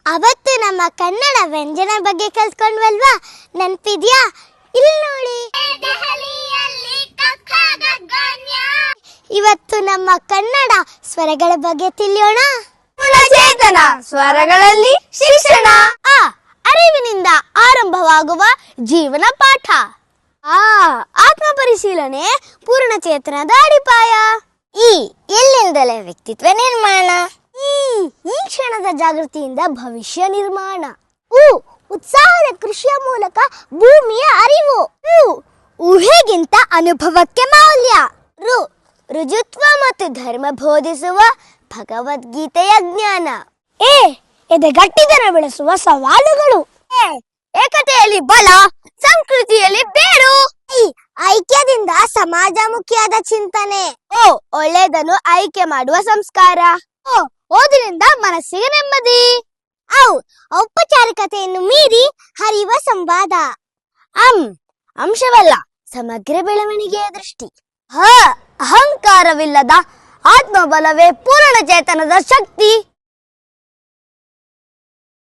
ಅವತ್ತು ನಮ್ಮ ಕನ್ನಡ ವ್ಯಂಜನ ಬಗ್ಗೆ ಕಲ್ತ್ಕೊಂಡ್ವಲ್ವಾ, ನೆನ್ಪಿದ್ಯಾ? ಇಲ್ಲಿ ನೋಡಿ. ಇವತ್ತು ನಮ್ಮ ಕನ್ನಡ ಸ್ವರಗಳ ಬಗ್ಗೆ ತಿಳಿಯೋಣ. ಚೇತನ ಸ್ವರಗಳಲ್ಲಿ ಶಿಕ್ಷಣ. ಅರಿವಿನಿಂದ ಆರಂಭವಾಗುವ ಜೀವನ ಪಾಠ. ಆತ್ಮ ಪರಿಶೀಲನೆ ಪೂರ್ಣ ಚೇತನದ ಅಡಿಪಾಯ. ಎಲ್ಲಿಂದಲೇ ವ್ಯಕ್ತಿತ್ವ ನಿರ್ಮಾಣ. ಈ ಕ್ಷಣದ ಜಾಗೃತಿಯಿಂದ ಭವಿಷ್ಯ ನಿರ್ಮಾಣ. ಉತ್ಸಾಹದ ಕೃಷಿಯ ಮೂಲಕ ಭೂಮಿಯ ಅರಿವು. ಊಹೆಗಿಂತ ಅನುಭವಕ್ಕೆ ಮೌಲ್ಯ. ರುಜುತ್ವ ಮತ್ತು ಧರ್ಮ ಬೋಧಿಸುವ ಭಗವದ್ಗೀತೆಯ ಜ್ಞಾನ. ಎದೆಗಟ್ಟಿತನ ಬೆಳೆಸುವ ಸವಾಲುಗಳು. ಏಕತೆಯಲ್ಲಿ ಬಲ, ಸಂಸ್ಕೃತಿಯಲ್ಲಿ ಬೇರು. ಐಕ್ಯದಿಂದ ಸಮಾಜಮುಖಿಯಾದ ಚಿಂತನೆ. ಒಳ್ಳೆಯದನ್ನು ಆಯ್ಕೆ ಮಾಡುವ ಸಂಸ್ಕಾರ. ಓದಿನಿಂದ ಮನಸ್ಸಿಗೆ ನೆಮ್ಮದಿ. ಔಪಚಾರಿಕತೆಯನ್ನು ಮೀರಿ ಹರಿಯುವ ಸಂವಾದ. ಅಂಶವಲ್ಲ, ಸಮಗ್ರ ಬೆಳವಣಿಗೆಯ ದೃಷ್ಟಿ. ಅಹಂಕಾರವಿಲ್ಲದ ಆತ್ಮಬಲವೇ ಪೂರ್ಣ ಚೇತನದ ಶಕ್ತಿ.